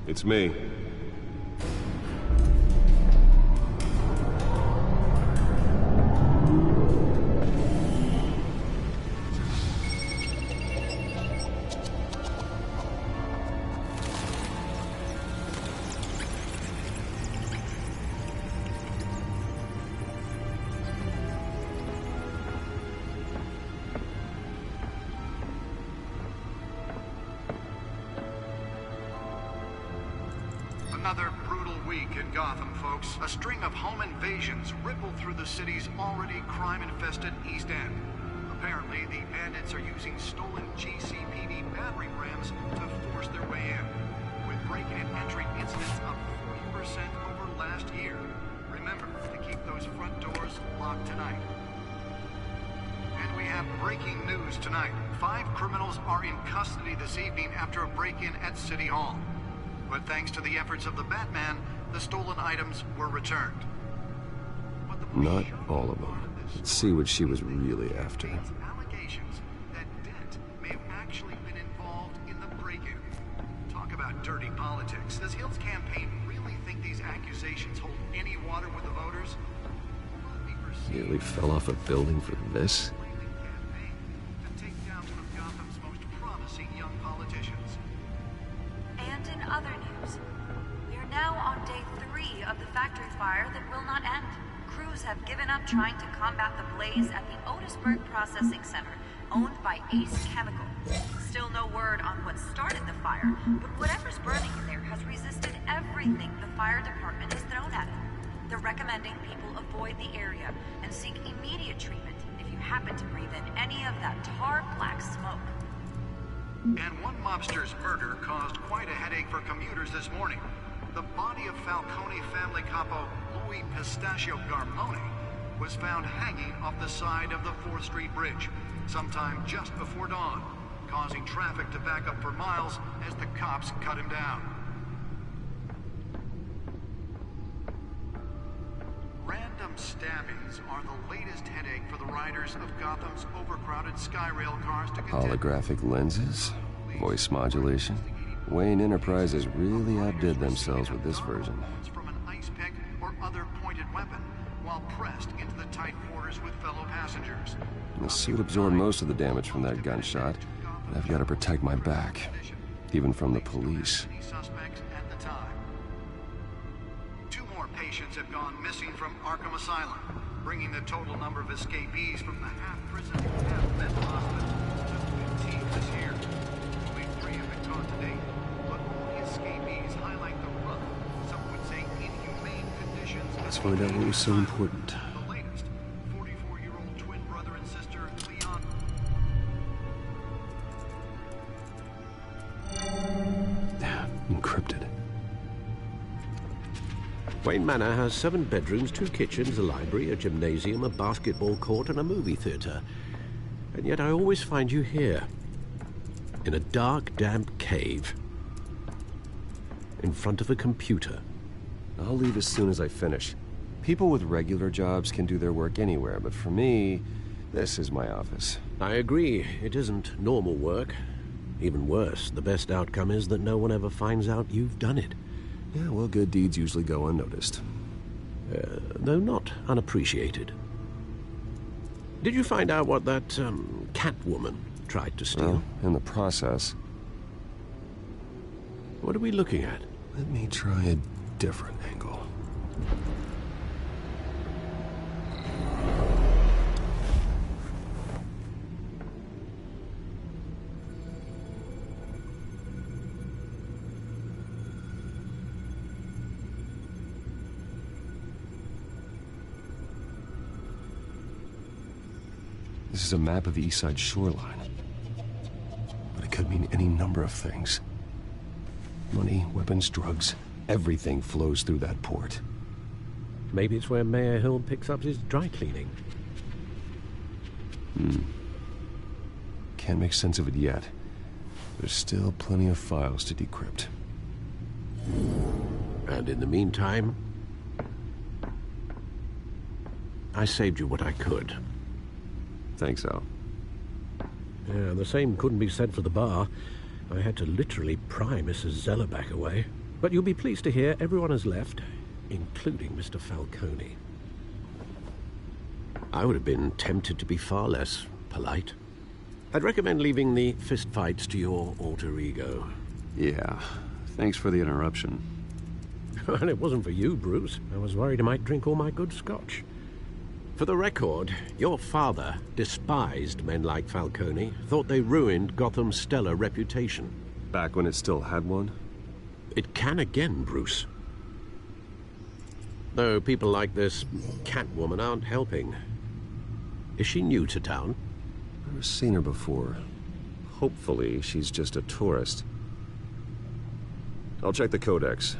It's me. Another brutal week in Gotham, folks. A string of home invasions rippled through the city's already crime-infested East End. Apparently, the bandits are using stolen GCPD battering rams to force their way in, with breaking and entering incidents up 40% over last year. Remember to keep those front doors locked tonight. And we have breaking news tonight. 5 criminals are in custody this evening after a break-in at City Hall. But thanks to the efforts of the Batman, the stolen items were returned. Not all of them. Let's see what she was really after. Allegations that Dent may have actually been involved in the break-in. Talk about dirty politics. Does Hill's campaign really think these accusations hold any water with the voters? Nearly fell off a building for this? And in other news, we are now on day 3 of the factory fire that will not end. Crews have given up trying to combat the blaze at the Otisburg Processing Center, owned by Ace Chemical. Still no word on what started the fire, but whatever's burning in there has resisted everything the fire department has thrown at it. They're recommending people avoid the area and seek immediate treatment if you happen to breathe in any of that tar black smoke. And one mobster's murder caused quite a headache for commuters this morning. The body of Falcone family capo Louis Pistachio Garmone was found hanging off the side of the 4th Street Bridge sometime just before dawn, causing traffic to back up for miles as the cops cut him down. Random stabbings are the latest headache for the riders of Gotham's overcrowded Skyrail cars to contend. Holographic lenses? Voice modulation? Wayne Enterprises really outdid themselves with this version. From an ice pick or other pointed weapon, while pressed into the tight quarters with fellow passengers. The suit absorbed most of the damage from that gunshot, and I've got to protect my back, even from the police. Suspects at the time. 2 more patients have gone missing from Arkham Asylum, bringing the total number of escapees from the half-prison, half-mental hospital to 15 this year. Only 3 have been caught to date, but all the escapees highlight the rough, some would say inhumane conditions. Let's find out what was so important. The latest, 44-year-old twin brother and sister Leon. Encrypted. Wayne Manor has 7 bedrooms, 2 kitchens, a library, a gymnasium, a basketball court, and a movie theater. And yet I always find you here, in a dark, damp cave, in front of a computer. I'll leave as soon as I finish. People with regular jobs can do their work anywhere, but for me, this is my office. I agree, it isn't normal work. Even worse, the best outcome is that no one ever finds out you've done it. Yeah, well, good deeds usually go unnoticed. Though not unappreciated. Did you find out what that, Catwoman tried to steal? Well, in the process. What are we looking at? Let me try a different angle. This is a map of the East Side shoreline. But it could mean any number of things. Money, weapons, drugs, everything flows through that port. Maybe it's where Mayor Hill picks up his dry cleaning. Can't make sense of it yet. There's still plenty of files to decrypt. And in the meantime, I saved you what I could. Thanks, Al. Yeah, the same couldn't be said for the bar. I had to literally pry Mrs. Zellerback away. But you'll be pleased to hear everyone has left, including Mr. Falcone. I would have been tempted to be far less polite. I'd recommend leaving the fistfights to your alter ego. Yeah, thanks for the interruption. Well, it wasn't for you, Bruce. I was worried I might drink all my good scotch. For the record, your father despised men like Falcone, thought they ruined Gotham's stellar reputation. Back when it still had one? It can again, Bruce. Though people like this Catwoman aren't helping. Is she new to town? Never seen her before. Hopefully, she's just a tourist. I'll check the codex.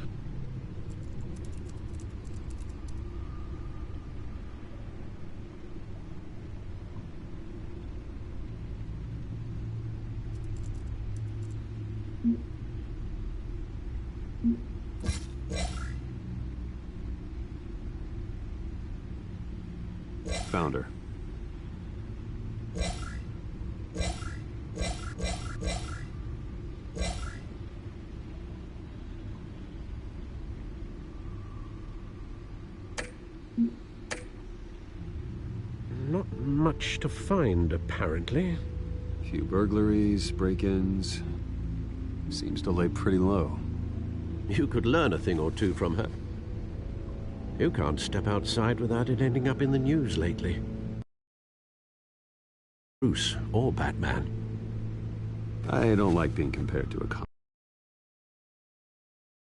Found her. Not much to find, apparently. Few burglaries, break-ins. Seems to lay pretty low. You could learn a thing or two from her. You can't step outside without it ending up in the news lately. Bruce or Batman. I don't like being compared to a cop.